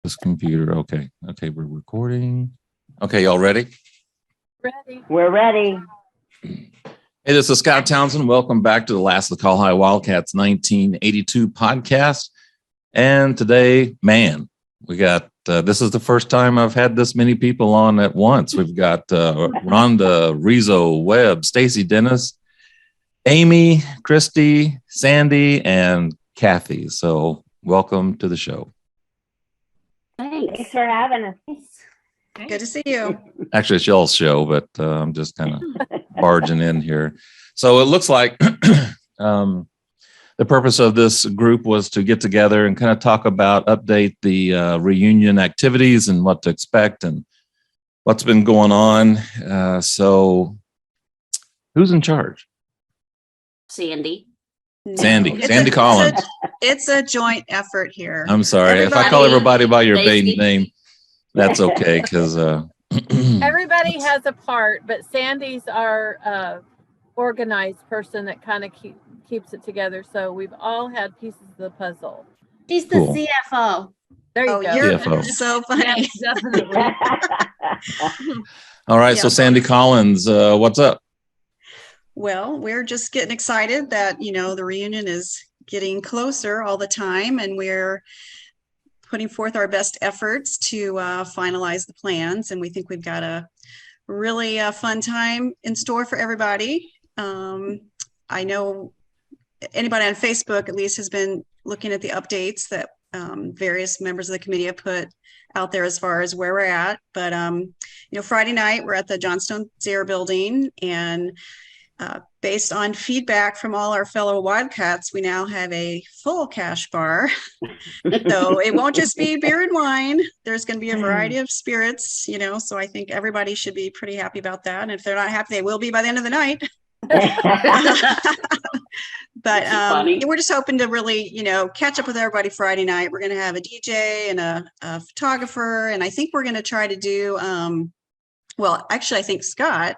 this computer. Okay, we're recording. Okay, y'all ready? Ready. We're ready. Hey, this is Scott Townsend. Welcome back to the last of the Col-Hi Wildcats 1982 podcast. And today, man, we got, this is the first time I've had this many people on at once. We've got Rhonda, Rizzo, Webb, Stacy Dennis, Amy, Christy, Sandy, and Kathy. So welcome to the show. Thanks for having us. Good to see you. Actually, it's y'all's show, but I'm just kind of barging in here. So it looks like the purpose of this group was to get together and kind of talk about, update the reunion activities and what to expect and what's been going on. So who's in charge? Sandy. Sandy Collins. It's a joint effort here. I'm sorry. If I call everybody by your maiden name, that's okay, because Everybody has a part, but Sandy's our organized person that kind of keeps it together. So we've all had pieces of the puzzle. She's the Cool. CFO. There you go. You're CFO. so funny. Yes, definitely. all right. So Yeah. Sandy Collins, what's up? Well, we're just getting excited that, the reunion is getting closer all the time, and we're putting forth our best efforts to finalize the plans. And we think we've got a really fun time in store for everybody. I know anybody on Facebook at least has been looking at the updates that various members of the committee have put out there as far as where we're at. But, Friday night, we're at the Johnstone Zaire building, and based on feedback from all our fellow Wildcats, we now have a full cash bar. So it won't just be beer and wine. There's going to be a variety of spirits, so I think everybody should be pretty happy about that. And if they're not happy, they will be by the end of the night. But we're just hoping to really, catch up with everybody Friday night. We're going to have a DJ and a photographer. And I think we're going to try to do, I think Scott,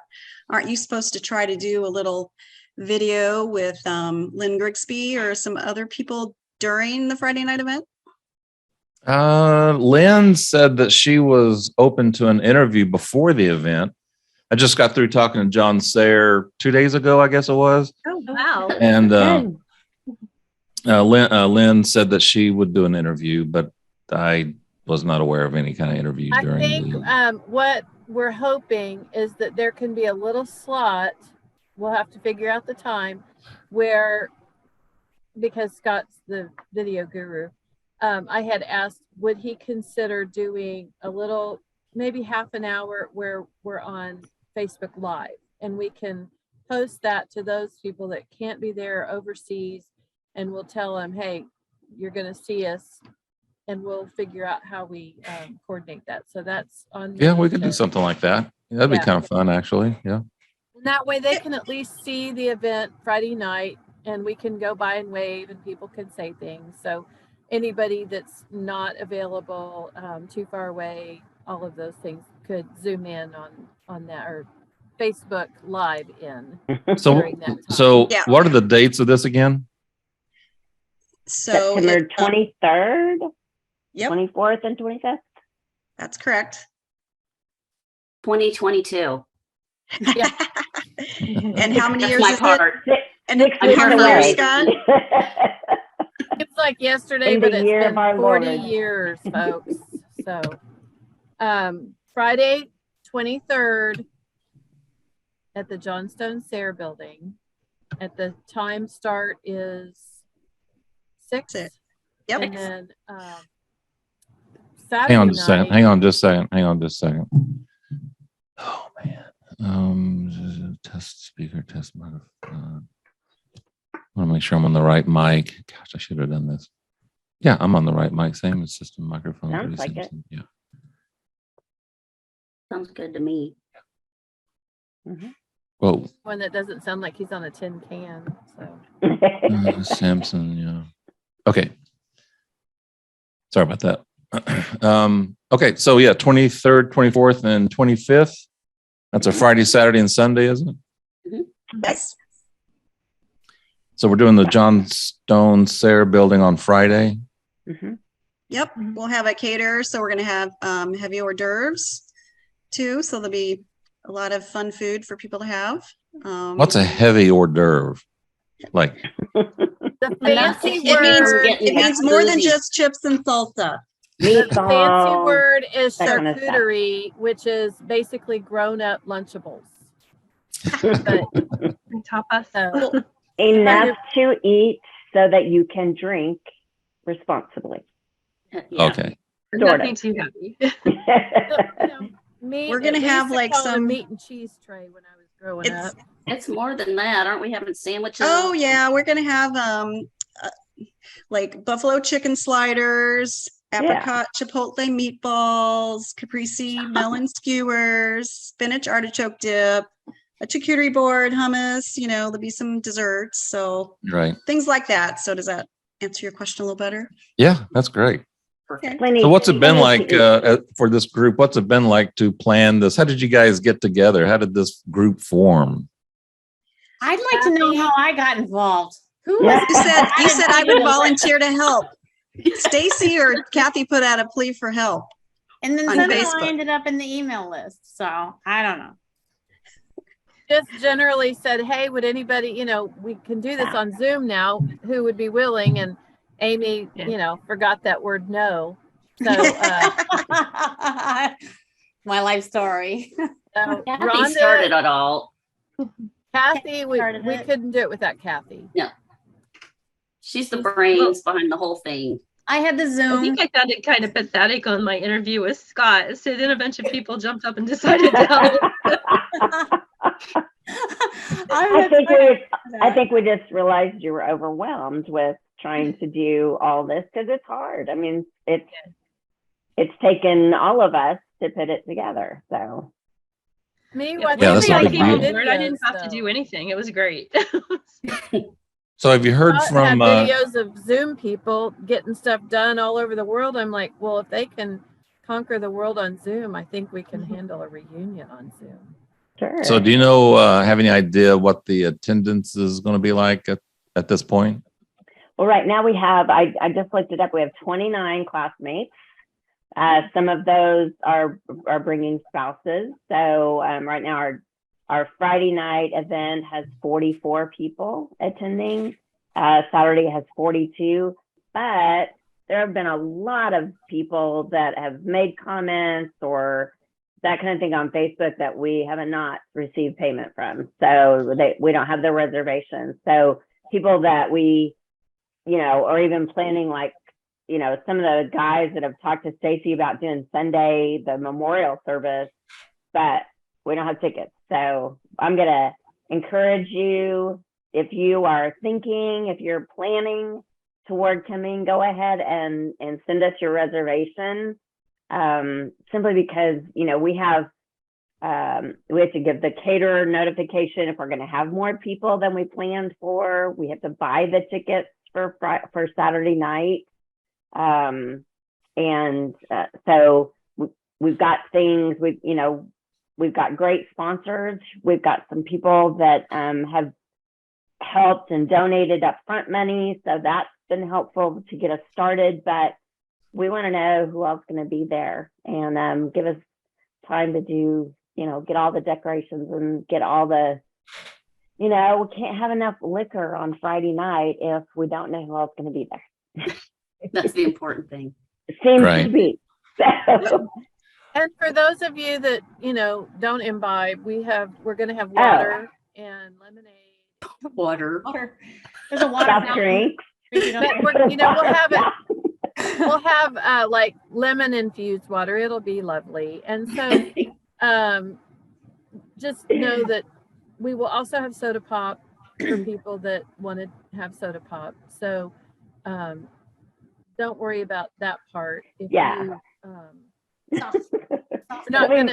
aren't you supposed to try to do a little video with Lynn Grigsby or some other people during the Friday night event? Lynn said that she was open to an interview before the event. I just got through talking to John Sayre 2 days ago, I guess it was. Oh, wow. And Lynn said that she would do an interview, but I was not aware of any kind of interview I during think what we're hoping is that there can be a little slot. We'll have to figure out the time where, because Scott's the video guru, I had asked, would he consider doing a little, maybe half an hour where we're on Facebook Live, and we can post that to those people that can't be there overseas, and we'll tell them, hey, you're going to see us, and we'll figure out how we coordinate that. So that's on. Yeah, we could do something like that. That'd be kind of fun, actually. Yeah. And that way they can at least see the event Friday night, and we can go by and wave, and people can say things. So anybody that's not available, too far away, all of those things could zoom in on that, or Facebook Live in. So, during that time. Yeah. What are the dates of this again? So September 23rd, Yep, 24th, and 25th. that's correct. 2022. Yeah. And how many That's years my is part. And Six how many weeks years, away. Scott? It's like yesterday, In the but it's year been of our 40 Lord. years, folks. So Friday, 23rd at the Johnstone Sayre building. At the time start is 6. Six. Yep. And then Hang Saturday on just a second. night. Hang on just a second. Oh man. Test speaker, test microphone. I want to make sure I'm on the right mic. Gosh, I should have done this. Yeah, I'm on the right mic. Same as system microphone. Sounds Pretty like it. simple. Yeah. Sounds good to me. Whoa. One that doesn't sound like he's on a tin can. So Samson, yeah. Okay. Sorry about that. Okay, so yeah, 23rd, 24th, and 25th. That's a Friday, Saturday, and Sunday, isn't it? Yes. So we're doing the Johnstone Sayre building on Friday. Mhm. Yep, we'll have a caterer, so we're gonna have heavy hors d'oeuvres too. So there'll be a lot of fun food for people to have. What's a heavy hors d'oeuvre? Like, The Enough to fancy keep me from word, getting It means more than boozy. just chips and salsa. the fancy Meatballs. word is that kind of stuff. charcuterie, which is basically grown-up Lunchables. But Tapas. so, Enough to eat so that you can drink responsibly. Yeah. okay. Sort Nothing of. too heavy. meat, We're gonna we have, used to like, call it a some- meat and cheese tray when I was growing It's- up. It's more than that. Aren't we having sandwiches? Oh yeah, we're gonna have like buffalo chicken sliders, apricot chipotle meatballs, caprese melon skewers, spinach artichoke dip, a charcuterie board, hummus. There'll be some desserts, so Right. things like that. So does that answer your question a little better? Yeah, that's great. Perfect. Plenty- So what's it been plenty like to eat. for this group? What's it been like to plan this? How did you guys get together? How did this group form? I'd like to know Kathy? how I got involved. Who Yeah. was You said I didn't I even would know. volunteer to help. Stacy or Kathy put out a plea for help. And then on somehow Facebook. I ended up in the email list. So I don't know. Just generally said, hey, would anybody, we can do this on Zoom now. Who would be willing? And Amy, Yeah. forgot that word no. So, My life story. so Kathy started it all. Kathy, we started it. couldn't do it without Kathy. She's the brains behind the whole thing. I had the I Zoom. think I found it kind of pathetic on my interview with Scott. So then a bunch of people jumped up and decided to help. I think we just realized you were overwhelmed with trying to do all this because it's hard. I mean, it's taken all of us to put it together. So Me, Yeah, watching that's the a big videos, deal. I didn't have to though. do anything. It was great. So have you heard Scott had from videos of Zoom people getting stuff done all over the world. I'm like, well, if they can conquer the world on Zoom, I think we can handle a reunion on Zoom. sure. so do you know have any idea what the attendance is going to be like at this point? Well, right now we have, I just looked it up. We have 29 classmates. Some of those are bringing spouses. So right now our Friday night event has 44 people attending. Saturday has 42, but there have been a lot of people that have made comments or that kind of thing on Facebook that we have not received payment from. So we don't have the reservations. So people that we, or even planning like, some of the guys that have talked to Stacy about doing Sunday, the memorial service, but we don't have tickets. So I'm going to encourage you, if you are thinking, if you're planning toward coming, go ahead and send us your reservation. Simply because, we have to give the caterer notification if we're going to have more people than we planned for. We have to buy the tickets for Saturday night. So we've got things, we've got great sponsors. We've got some people that have helped and donated upfront money. So that's been helpful to get us started, but we want to know who else is going to be there and give us time to do, get all the decorations and get all the, we can't have enough liquor on Friday night if we don't know who else is going to be there. That's the important thing. It seems Right. to be. So, And for those of you that, don't imbibe, we're going to have water and lemonade. Water. Water. There's a water soft fountain. drinks. But we'll have it. We'll have like lemon infused water. It'll be lovely. And so just know that we will also have soda pop for people that want to have soda pop. So don't worry about that part. If Yeah. you, Soft- not I mean,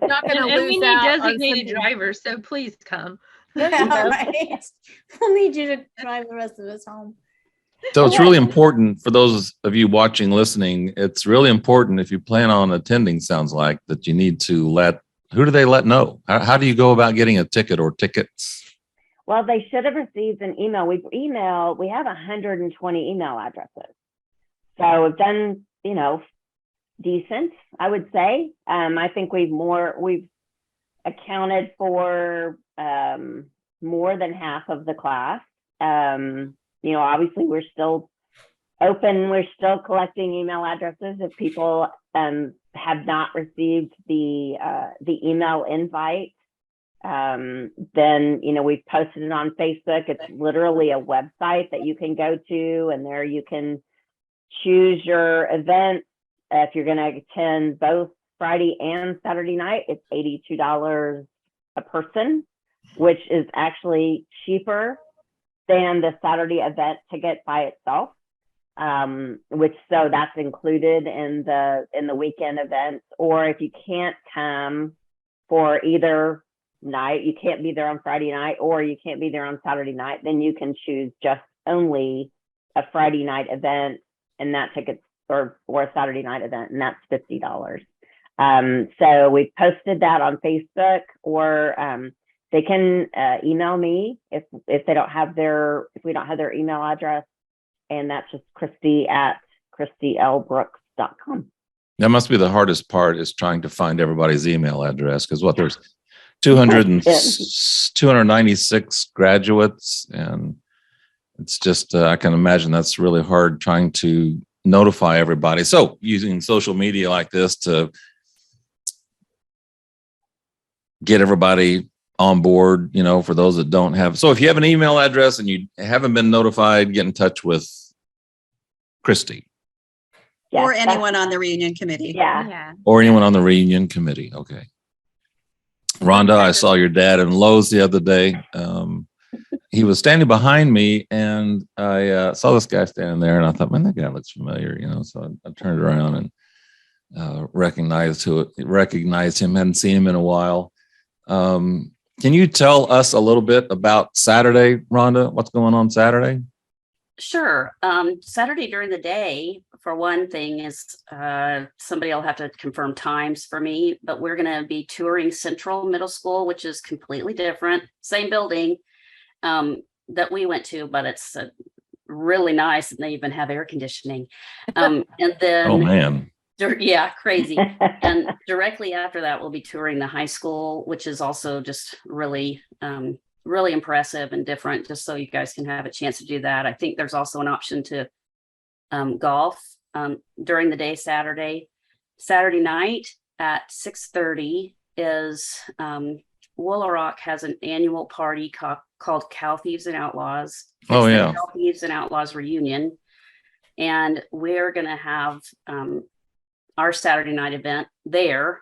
not gonna And lose we need out on designated something. drivers, so please come. Yeah, right. We'll need you to drive the rest of us home. So it's really important for those of you watching, listening. It's really important if you plan on attending, sounds like, that you need to who do they let know? How do you go about getting a ticket or tickets? Well, they should have received an email. We have 120 email addresses. So we've done, decent, I would say. I think we've accounted for more than half of the class. Obviously we're still open. We're still collecting email addresses. If people have not received the email invite, then we've posted it on Facebook. It's literally a website that you can go to, and there you can choose your event. If you're going to attend both Friday and Saturday night, it's $82 a person, which is actually cheaper than the Saturday event ticket by itself. So that's included in the weekend events. Or if you can't come for either night, you can't be there on Friday night, or you can't be there on Saturday night, then you can choose just only a Friday night event, and that ticket's or a Saturday night event, and that's $50. So we posted that on Facebook, or they can email me if we don't have their email address, and that's just Christy@ChristyLBrooks.com. That must be the hardest part, is trying to find everybody's email address, because there's 296 graduates, and it's just I can imagine that's really hard trying to notify everybody. So using social media like this to get everybody on board, for those that don't have. So if you have an email address and you haven't been notified, get in touch with Christy. Yes, Or anyone on the reunion committee. Yeah. Or anyone on the reunion committee. Okay. Rhonda, I saw your dad in Lowe's the other day. He was standing behind me, and I saw this guy standing there, and I thought, man, that guy looks familiar, So I turned around and recognized him. Hadn't seen him in a while. Can you tell us a little bit about Saturday, Rhonda? What's going on Saturday? Sure. Saturday during the day, for one thing, is somebody will have to confirm times for me, but we're going to be touring Central Middle School, which is completely different, same building that we went to, but it's really nice, and they even have air conditioning. And then, oh man, yeah, crazy. And directly after that, we'll be touring the high school, which is also just really really impressive and different, just so you guys can have a chance to do that. I think there's also an option to golf during the day Saturday night at 6:30 is Willow Rock has an annual party called Cow Thieves and Outlaws. Oh, It's the yeah. Cow Thieves and Outlaws reunion. And we're going to have our Saturday night event there.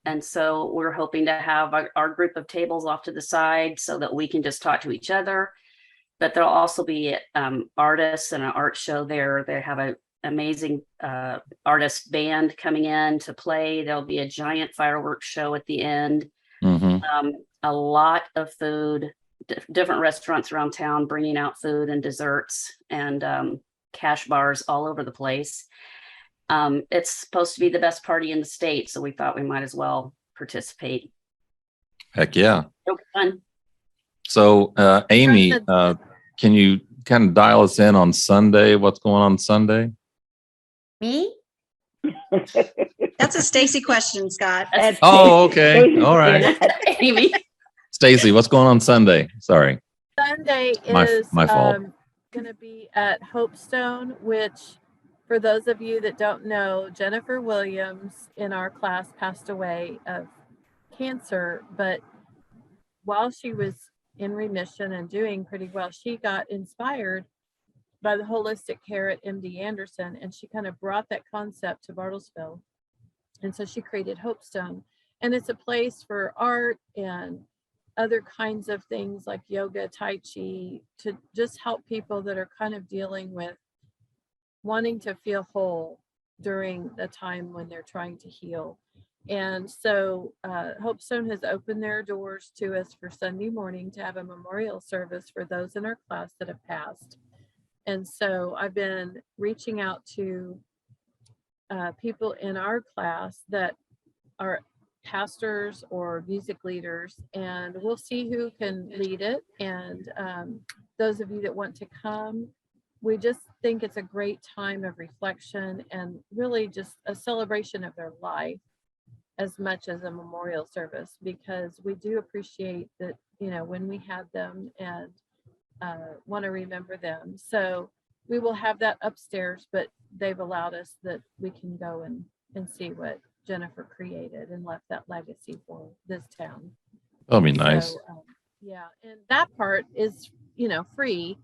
And so we're hoping to have our group of tables off to the side so that we can just talk to each other. But there'll also be artists and an art show there. They have an amazing artist band coming in to play. There'll be a giant fireworks show at the end. Mm-hmm. A lot of food, different restaurants around town bringing out food and desserts, and cash bars all over the place. It's supposed to be the best party in the state, so we thought we might as well participate. Heck yeah. It'll be fun. So, Amy, can you kind of dial us in on Sunday? What's going on Sunday? Me? That's a Stacy question, Scott. Oh, okay. All right. Amy. Stacy, what's going on Sunday? Sorry. Sunday My is fault. going to be at Hopestone, which, for those of you that don't know, Jennifer Williams in our class passed away of cancer, but while she was in remission and doing pretty well, she got inspired by the holistic care at MD Anderson, and she kind of brought that concept to Bartlesville. And so she created Hopestone, and it's a place for art and other kinds of things like yoga, Tai Chi, to just help people that are kind of dealing with wanting to feel whole during the time when they're trying to heal. And so Hopestone has opened their doors to us for Sunday morning to have a memorial service for those in our class that have passed. And so I've been reaching out to people in our class that are pastors or music leaders, and we'll see who can lead it. And those of you that want to come, we just think it's a great time of reflection and really just a celebration of their life as much as a memorial service, because we do appreciate that, when we had them and want to remember them. So we will have that upstairs, but they've allowed us that we can go and see what Jennifer created and left that legacy for this town. That'll be nice. So, yeah, and that part is, free.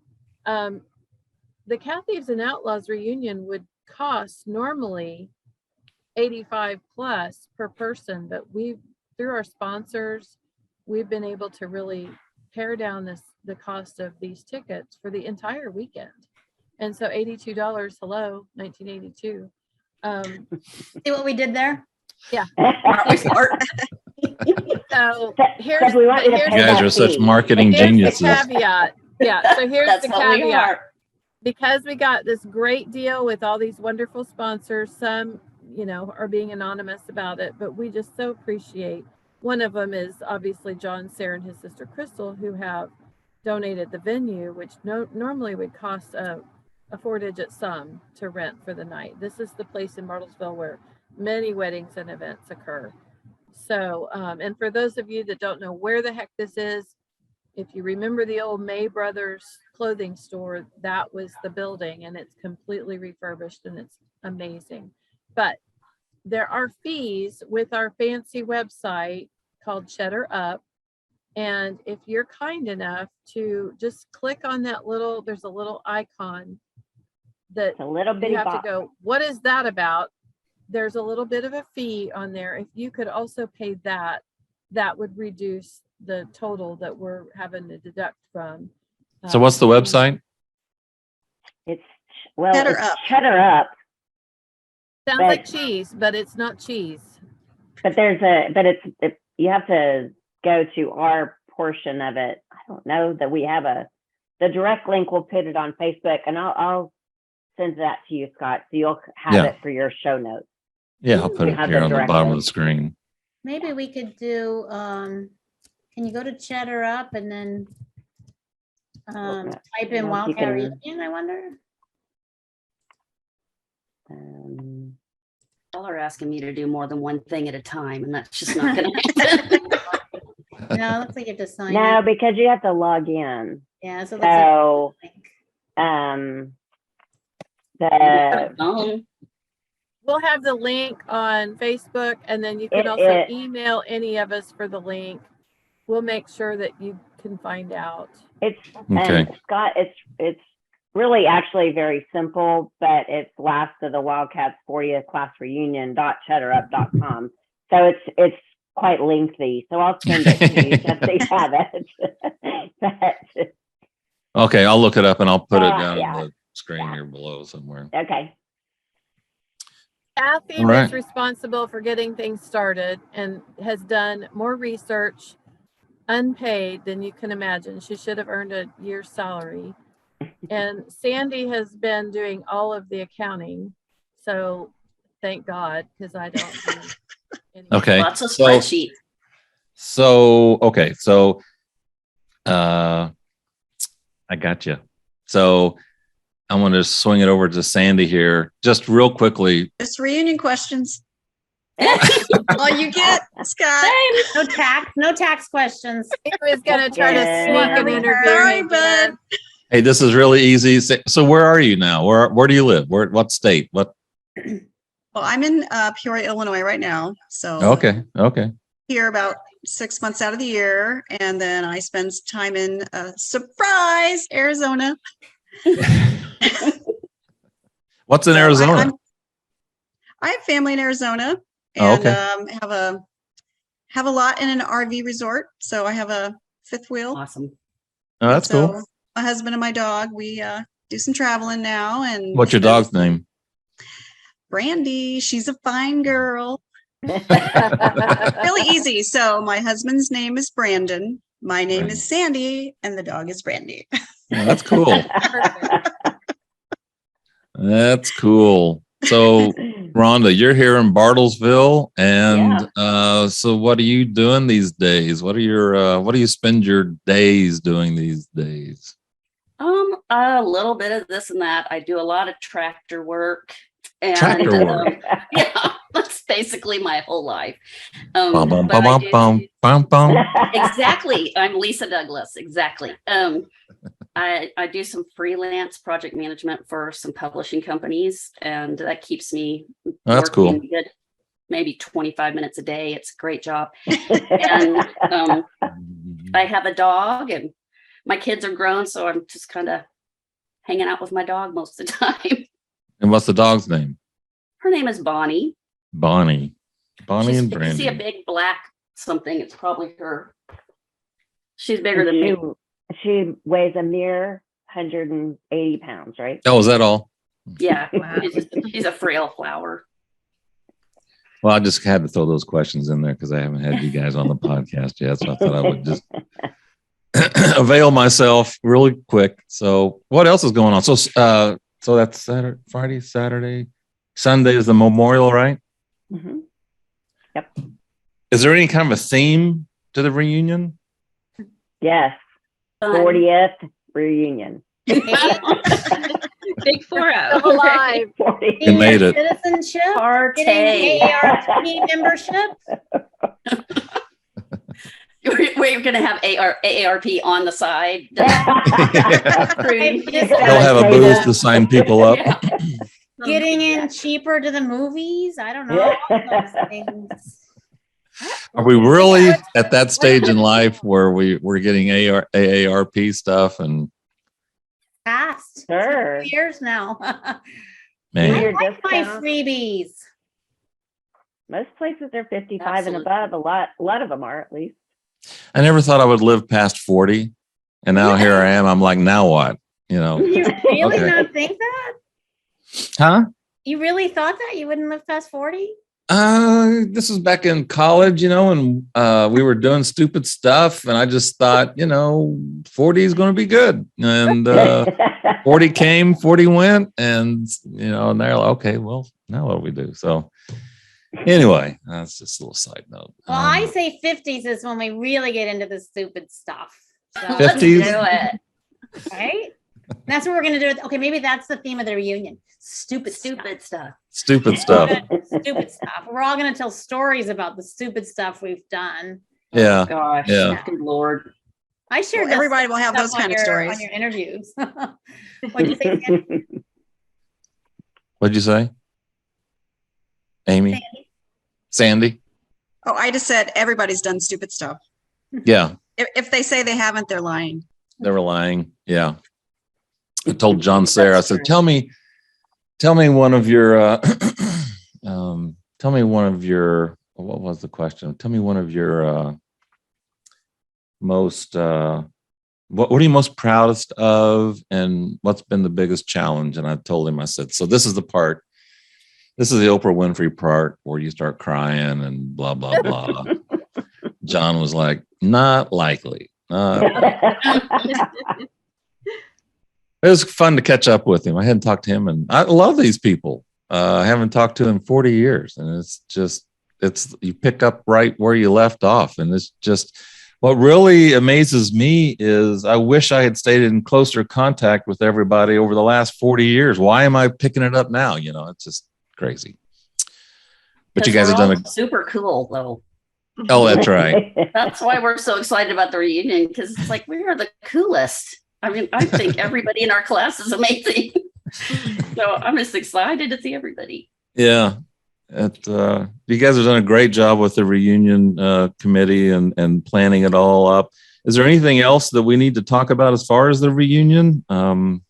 The Cat Thieves and Outlaws reunion would cost normally $85 plus per person, but through our sponsors, we've been able to really pare down the cost of these tickets for the entire weekend. And so $82, hello, 1982. See what we did there? Yeah. So Except we want you to pay You guys that are such fee. marketing here's geniuses. the caveat. Yeah, so here's That's the what we caveat. are. Because we got this great deal with all these wonderful sponsors, some, are being anonymous about it, but we just so appreciate. One of them is obviously John, Sarah, and his sister Crystal, who have donated the venue, which normally would cost a 4-digit sum to rent for the night. This is the place in Bartlesville where many weddings and events occur. So, and for those of you that don't know where the heck this is, if you remember the old May Brothers clothing store, that was the building, and it's completely refurbished and it's amazing. But there are fees with our fancy website called Cheddar Up. And if you're kind enough to just click on that there's a little icon that It's a little bitty you have box. to go, what is that about? There's a little bit of a fee on there. If you could also pay that would reduce the total that we're having to deduct from. So what's the website? It's Cheddar it's Up. Cheddar Up, Sounds but- like cheese, but it's not cheese. but you have to go to our portion of it. I don't know that we have the direct link. We'll put it on Facebook, and I'll send that to you, Scott, so you'll have Yeah. it for your show notes. Yeah, I'll put We it have here the on the direct bottom of link. the screen. Maybe we could do, can you go to Cheddar Up and then type in you Wildcat can- Reunion, I wonder? Y'all are asking me to do more than one thing at a time, and that's just not going to happen. No, it looks like you have to sign No, in. because you have to log in. Yeah, so it looks like. So, the Phone. We'll have the link on Facebook, and then you can also It- email any of us for the link. We'll make sure that you can find out. it's Okay. Scott, it's really actually very simple, but it's last of the Wildcats 40th class reunion.cheddarup.com. So it's quite lengthy. So I'll send it to you just so you have it. But, Okay, I'll look it up and I'll put it down yeah. on the screen here below somewhere. okay. Kathy All right. is responsible for getting things started and has done more research unpaid than you can imagine. She should have earned a year's salary. And Sandy has been doing all of the accounting. So thank God, because I don't do any. Okay. Lots of So- spreadsheets. Okay. So, I got you. So I'm going to swing it over to Sandy here just real quickly. Just reunion questions. All you get, Scott. No tax questions. He was going to try to Yeah. sneak an interview. Sorry, in bud. again. Hey, this is really easy. So where are you now? Where do you live? What state? What? Well, I'm in Peoria, Illinois right now. So Okay. here about 6 months out of the year. And then I spend some time in surprise, Arizona. What's in So Arizona? I have family in Arizona Oh, and okay. have a lot in an RV resort. So I have a fifth wheel. Awesome. Oh, that's So cool. my husband and my dog, we do some traveling now. And What's your dog's name? Brandy. She's a fine girl. Really easy. So my husband's name is Brandon. My name is Sandy, and the dog is Brandy. Yeah, that's cool. Perfect. That's cool. So, Rhonda, you're here in Bartlesville, and so what are you doing these days? What do you spend your days doing these days? A little bit of this and that. I do a lot of tractor work. And Tractor work. yeah, that's basically my whole life. Bum, bum, But I bum, bum, do- bum, bum. exactly. I'm Lisa Douglas. Exactly. I do some freelance project management for some publishing companies, and that keeps me Oh, that's cool. working good, maybe 25 minutes a day. It's a great job. And I have a dog, and my kids are grown, so I'm just kind of hanging out with my dog most of the time. And what's the dog's name? Her name is Bonnie. Bonnie. Bonnie and If you see a Brandy. big black something, it's probably her. She's bigger than me. She weighs a mere 180 pounds, right? Oh, is that all? Yeah, Wow. she's a frail flower. Well, I just had to throw those questions in there because I haven't had you guys on the podcast yet. So I thought I would just avail myself really quick. So what else is going on? So that's Saturday, Friday, Saturday, Sunday is the memorial, right? Mm-hmm. Yep. Is there any kind of a theme to the reunion? Yes. 40th reunion. Big 4-0. Still alive. 40. You made it. Citizenship, Partay. getting AARP membership. We're going to have AARP on the side. I've just, They'll have a booth to sign people up. Yeah. getting in cheaper to the movies. I don't know. all those things. Are we really at that stage in life where we're getting AARP stuff and Past. Sure. 2 years now. man, Your I like my discounts. freebies. Most places are 55 and Absolutely. above. A lot of them are, at least. I never thought I would live past 40. And now here I am. I'm like, now what? You know, You really Okay. not think that? huh? You really thought that you wouldn't live past 40? This was back in college, and we were doing stupid stuff. And I just thought, 40 is going to be good. And 40 came, 40 went. And, and they're like, okay, well, now what do we do? So anyway, that's just a little side note. Well, I say 50s is when we really get into the stupid stuff. So, Let's do 50s? it. right? That's what we're going to do. Okay, maybe that's the theme of the reunion. Stupid stuff. Stupid stuff. Stupid stuff. We're all going to tell stories about the stupid stuff we've done. Yeah. Gosh. Yeah. Good Lord. I shared Well, this everybody will have stuff those kind of on stories. your interviews. What'd you say, Sandy? What'd you say? Amy? Sandy? Oh, I just said everybody's done stupid stuff. Yeah. If they say they haven't, they're lying. They were lying. Yeah. I told John Sayre, I said, tell me one of your, what was the question? Tell me one of your most, what are you most proudest of and what's been the biggest challenge? And I told him, I said, so this is the Oprah Winfrey part where you start crying and blah, blah, blah. John was like, not likely. It was fun to catch up with him. I hadn't talked to him, and I love these people. I haven't talked to him in 40 years, and it's you pick up right where you left off, and it's just what really amazes me is I wish I had stayed in closer contact with everybody over the last 40 years. Why am I picking it up now? It's just crazy. But you guys have done super cool though. Oh, that's right. That's why we're so excited about the reunion, because it's like we are the coolest. I mean, I think everybody in our class is amazing. So I'm just excited to see everybody. Yeah. You guys have done a great job with the reunion committee and planning it all up. Is there anything else that we need to talk about as far as the reunion? Probably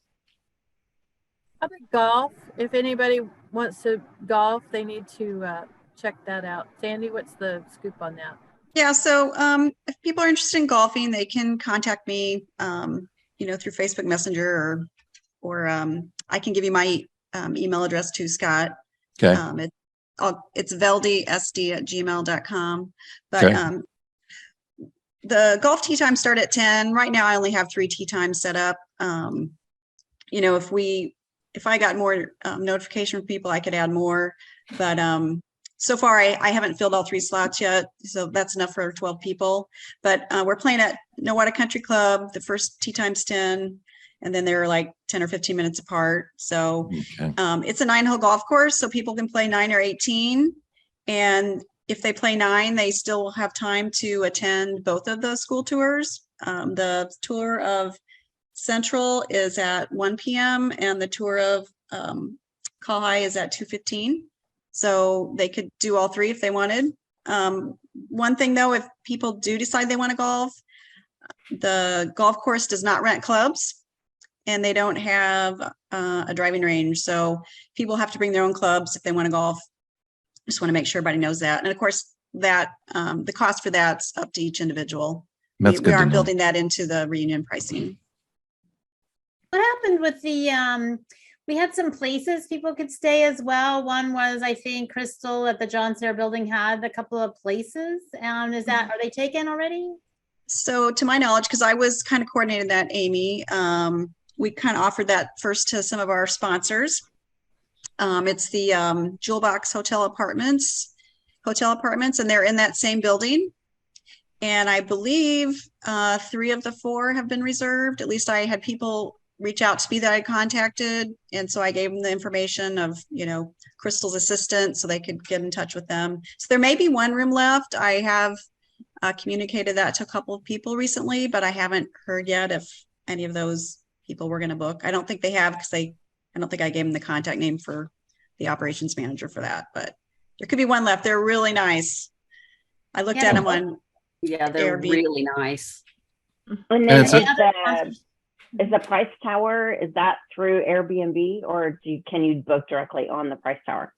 golf. If anybody wants to golf, they need to check that out. Sandy, what's the scoop on that? Yeah, so if people are interested in golfing, they can contact me, through Facebook Messenger or I can give you my email address to Scott. Okay. It's veldysd@gmail.com. But Okay. The golf tee times start at 10. Right now, I only have 3 tee times set up. If I got more notification from people, I could add more. But so far, I haven't filled all 3 slots yet, so that's enough for 12 people. But we're playing at Nowata Country Club. The first tee time's 10, And then they're like 10 or 15 minutes apart. So Okay. it's a 9-hole golf course, so people can play 9 or 18. And if they play 9, they still will have time to attend both of the school tours. The tour of Central is at 1 p.m. and the tour of Col-Hi is at 2:15. So they could do all 3 if they wanted. One thing though, if people do decide they want to golf, the golf course does not rent clubs and they don't have a driving range. So people have to bring their own clubs if they want to golf. Just want to make sure everybody knows that. And of course that the cost for that's up to each individual. That's We good to aren't know. building that into the reunion pricing. What happened with the, we had some places people could stay as well. One was, I think, Crystal at the John Sayre building had a couple of places. Is that, are they taken already? So to my knowledge, because I was kind of coordinating that, Amy, we kind of offered that first to some of our sponsors. It's the Jewel Box Hotel Apartments, and they're in that same building. And I believe 3 of the 4 have been reserved. At least I had people reach out to me that I contacted. And so I gave them the information of, you know, Crystal's assistant so they could get in touch with them. So there may be 1 room left. I have communicated that to a couple of people recently, but I haven't heard yet if any of those people were going to book. I don't think they have because I don't think I gave them the contact name for the operations manager for that, but there could be 1 left. They're really nice. I looked Yeah, at them on Yeah, they're Airbnb. really nice. And then it's is a- the Price Tower, is that through Airbnb or can you book directly on the Price Tower?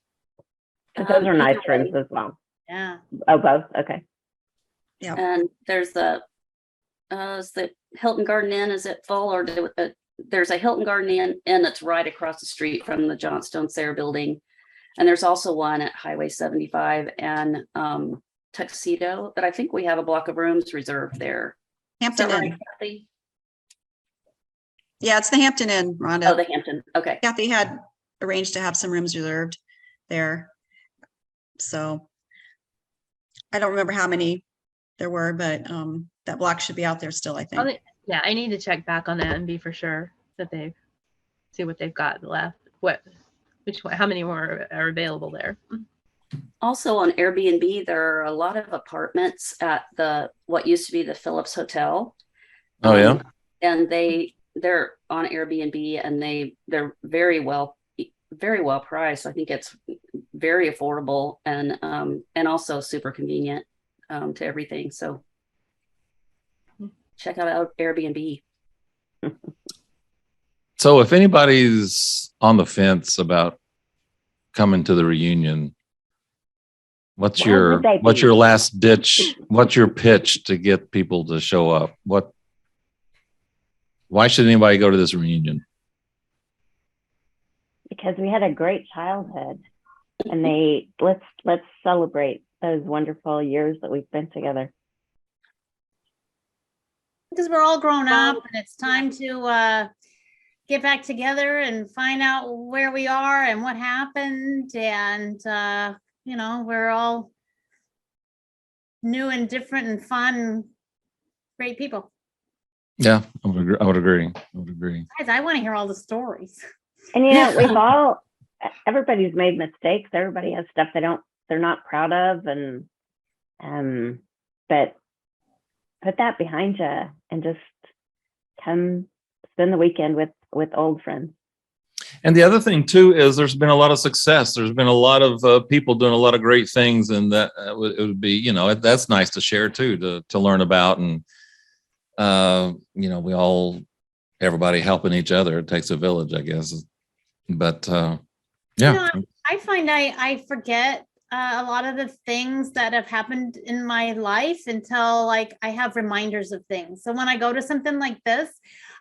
Because those are nice Either rooms way. as well. Yeah. Oh, both? Okay. Yeah. And there's is the Hilton Garden Inn, is it full or there's a Hilton Garden Inn that's right across the street from the Johnstone Sayre building. And there's also one at Highway 75 and Tuxedo that I think we have a block of rooms reserved there. Is Hampton that Inn. right, Kathy? Yeah, it's the Hampton Inn, Rhonda. Oh, the Hampton. Okay. Kathy had arranged to have some rooms reserved there. So I don't remember how many there were, but that block should be out there still, I think. Yeah, I need to check back on that and be for sure that they see what they've got left. How many more are available there? Also on Airbnb, there are a lot of apartments at what used to be the Phillips Hotel. Oh, yeah. And they're on Airbnb and they're very well priced. I think it's very affordable and also super convenient to everything. So check out Airbnb. So if anybody's on the fence about coming to the reunion, what's Why your would they what's be? your last ditch? What's your pitch to get people to show up? Why should anybody go to this reunion? Because we had a great childhood and let's celebrate those wonderful years that we spent together. Because we're all grown up and it's time to get back together and find out where we are and what happened. And, you know, we're all new and different and fun, and great people. Yeah, I would agree. Guys, I want to hear all the stories. And you know, everybody's made mistakes. Everybody has stuff they're not proud of, and but put that behind you and just come spend the weekend with old friends. And the other thing too is there's been a lot of success. There's been a lot of people doing a lot of great things, and that it would be, you know, that's nice to share too, to learn about, and you know, everybody helping each other. It takes a village, I guess. But yeah, You know, I find I forget a lot of the things that have happened in my life until like I have reminders of things. So when I go to something like this,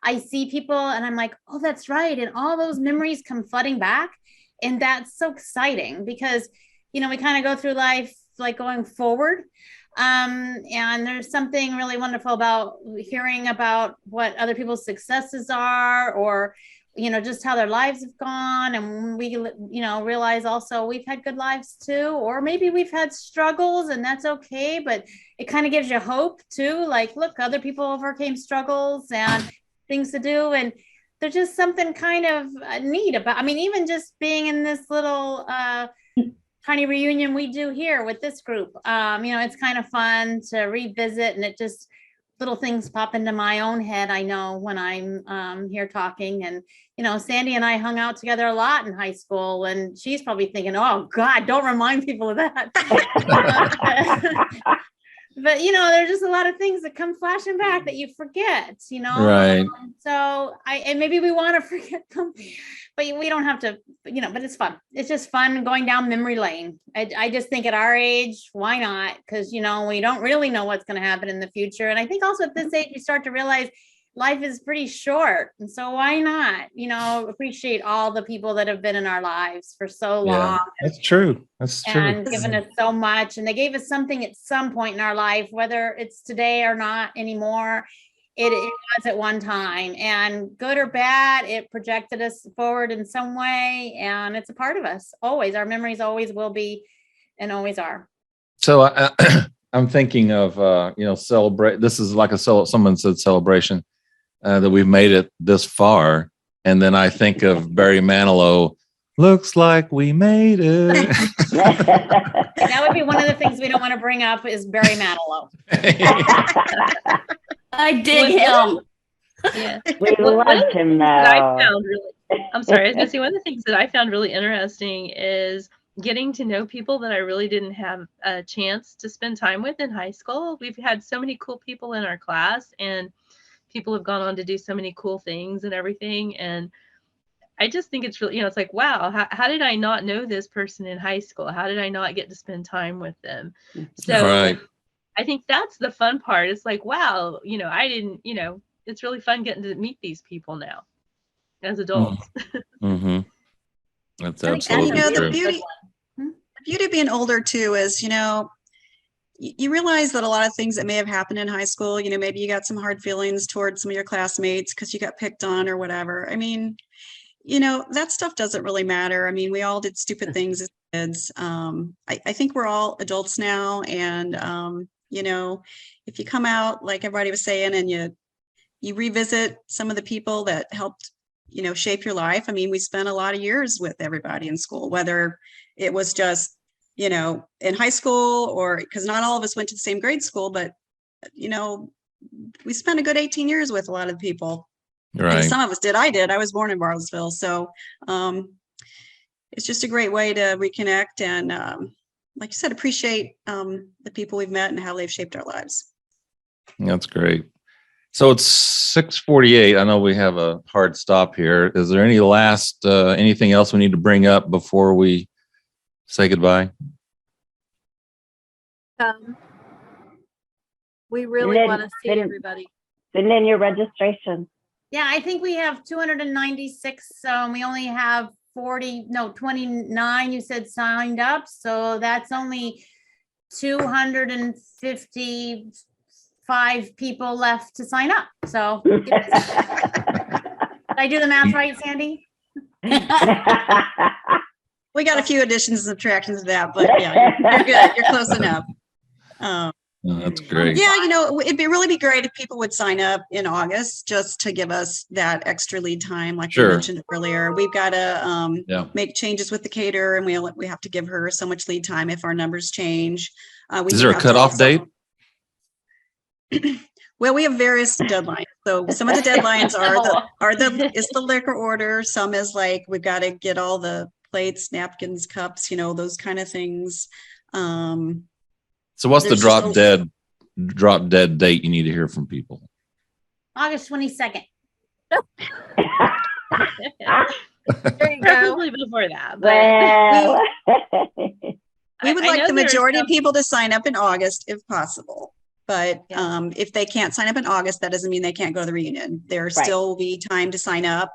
I see people and I'm like, oh, that's right. And all those memories come flooding back. And that's so exciting because, you know, we kind of go through life like going forward. And there's something really wonderful about hearing about what other people's successes are, or, you know, just how their lives have gone. And we, you know, realize also we've had good lives too, or maybe we've had struggles and that's okay. But it kind of gives you hope too. Like, look, other people overcame struggles and things to do. And there's just something kind of neat about, I mean, even just being in this little tiny reunion we do here with this group, it's kind of fun to revisit, and it just, little things pop into my own head. I know when I'm here talking, and Sandy and I hung out together a lot in high school, and she's probably thinking, oh God, don't remind people of that. But there's just a lot of things that come flashing back that you forget, Right. So and maybe we want to forget them, but we don't have to, but it's fun. It's just fun going down memory lane. I just think at our age, why not? Because we don't really know what's going to happen in the future. And I think also at this age, you start to realize life is pretty short. And so why not, appreciate all the people that have been in our lives for so long. That's true. That's true. And given us so much. And they gave us something at some point in our life, whether it's today or not anymore. It was at one time, and good or bad, it projected us forward in some way. And it's a part of us always. Our memories always will be and always are. So I'm thinking of, celebrate. This is like someone said celebration, that we've made it this far. And then I think of Barry Manilow, looks like we made it. That would be one of the things we don't want to bring up is Barry Manilow. I dig him. Yeah. We loved him though. I'm sorry, I was gonna say, one of the things that I found really interesting is getting to know people that I really didn't have a chance to spend time with in high school. We've had so many cool people in our class, and people have gone on to do so many cool things and everything. And I just think it's really, it's like, wow, how did I not know this person in high school? How did I not get to spend time with them? So Right. I think that's the fun part. It's like, wow, I didn't, it's really fun getting to meet these people now as adults. Mm-hmm. That's And absolutely the true. beauty of being older too is, you realize that a lot of things that may have happened in high school, maybe you got some hard feelings towards some of your classmates because you got picked on or whatever. I mean, that stuff doesn't really matter. I mean, we all did stupid things as kids. I think we're all adults now. And, if you come out, like everybody was saying, and you revisit some of the people that helped, shape your life. I mean, we spent a lot of years with everybody in school, whether it was just, in high school, or because not all of us went to the same grade school, but, we spent a good 18 years with a lot of people. Right. And some of us did. I was born in Bartlesville. So it's just a great way to reconnect and, like you said, appreciate the people we've met and how they've shaped our lives. That's great. So it's 6:48. I know we have a hard stop here. Is there any last, anything else we need to bring up before we say goodbye? We really then- want to see then- everybody. And then your registration. Yeah, I think we have 296. We only have 29, you said, signed up. So that's only 255 people left to sign up. So did I do the math right, Sandy? We got a few additions and subtractions to that, but yeah, you're good. You're close enough. Oh, that's great. Yeah, it'd really be great if people would sign up in August just to give us that extra lead time, like Sure. we mentioned earlier. We've got to Yeah. make changes with the caterer, and we have to give her so much lead time if our numbers change. Is there a cutoff date? Well, we have various deadlines. So some of the deadlines is the liquor order. Some is like we've got to get all the plates, napkins, cups, those kind of things. So what's the There's drop dead date you need to hear from people? August 22nd. There you go. Probably before that. But Well, We would I like know the there's majority some- of people to sign up in August if possible. But Yeah. if they can't sign up in August, that doesn't mean they can't go to the reunion. There still will be time to sign up.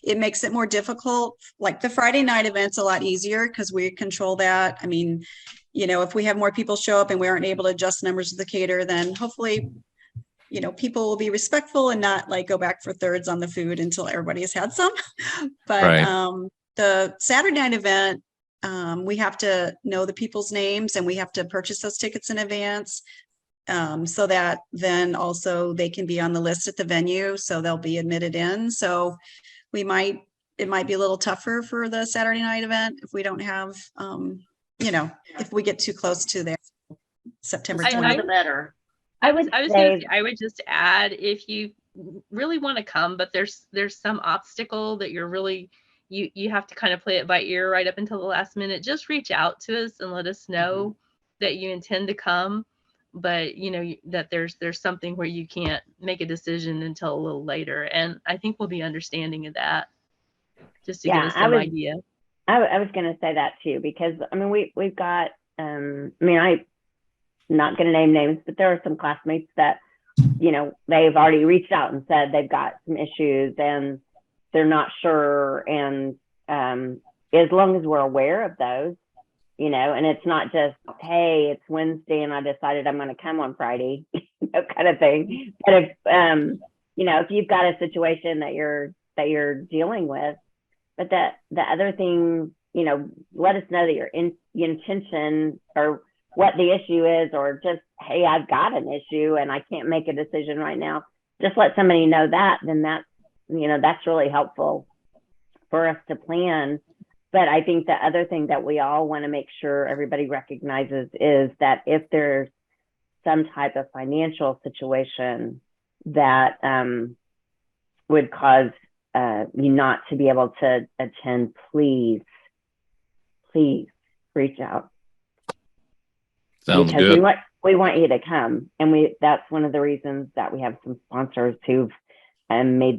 It makes it more difficult. Like the Friday night event's a lot easier because we control that. I mean, if we have more people show up and we aren't able to adjust numbers of the caterer, then hopefully, people will be respectful and not like go back for thirds on the food until everybody has had some. But Right. the Saturday night event, we have to know the people's names and we have to purchase those tickets in advance. so that then also they can be on the list at the venue, so they'll be admitted in. So it might be a little tougher for the Saturday night event if we don't have, if we get too close to their September The sooner 20th. the better. I would I was say, gonna say, I would just add, if you really want to come, but there's some obstacle that you're really, you have to kind of play it by ear right up until the last minute, just reach out to us and let us know that you intend to come. But that there's something where you can't make a decision until a little later. And I think we'll be understanding of that, just to give Yeah, us some idea. I was going to say that too, because I mean, we've got, I'm not going to name names, but there are some classmates that, they've already reached out and said they've got some issues and they're not sure. And as long as we're aware of those, and it's not just, hey, it's Wednesday and I decided I'm going to come on Friday, kind of thing. But if you've got a situation that you're dealing with, but the other thing, let us know that your intention or what the issue is, or just, hey, I've got an issue and I can't make a decision right now. Just let somebody know that, then that's really helpful for us to plan. But I think the other thing that we all want to make sure everybody recognizes is that if there's some type of financial situation that would cause you not to be able to attend, please reach out. Sounds because good. we want you to come, and that's one of the reasons that we have some sponsors who've made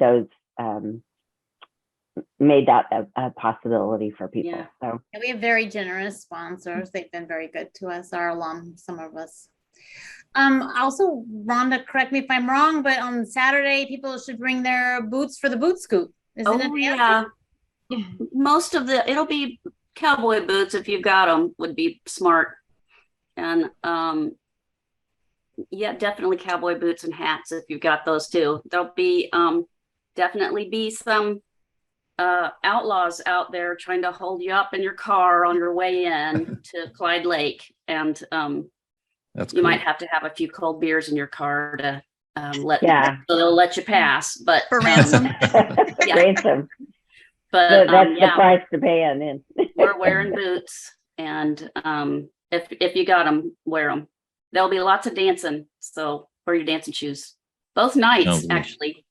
that a possibility for people. Yeah. So Yeah, we have very generous sponsors. They've been very good to us, our alum, some of us. Also, Rhonda, correct me if I'm wrong, but on Saturday, people should bring their boots for the boot scoot. Isn't it? Yeah. Most of it'll be cowboy boots if you've got them, would be smart. And yeah, definitely cowboy boots and hats if you've got those too. There'll be definitely be some outlaws out there trying to hold you up in your car on your way in to Clyde Lake, and That's you cool. might have to have a few cold beers in your car to Yeah. so they'll let you pass, but For ransom. Yeah. ransom. but That's the yeah, price to pay in. we're wearing boots, and if you got them, wear them. There'll be lots of dancing, so wear your dancing shoes. Both nights, Sounds good. actually.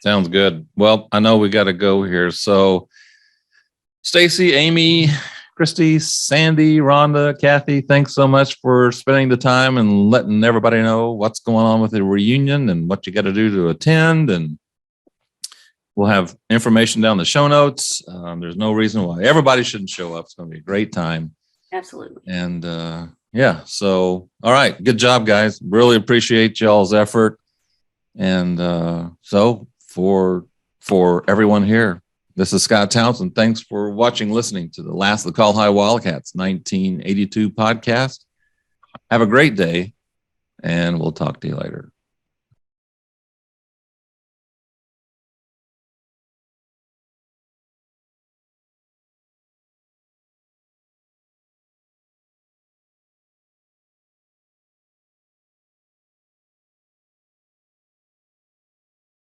Sounds good. Well, I know we got to go here. So Stacy, Amy, Christy, Sandy, Rhonda, Kathy, thanks so much for spending the time and letting everybody know what's going on with the reunion and what you got to do to attend. And we'll have information down the show notes. There's no reason why everybody shouldn't show up. It's going to be a great time. Absolutely. And yeah, so all right, good job, guys. Really appreciate y'all's effort. And so for everyone here, this is Scott Townsend. Thanks for watching, listening to the last of the Col-Hi Wildcats 1982 podcast. Have a great day, and we'll talk to you later.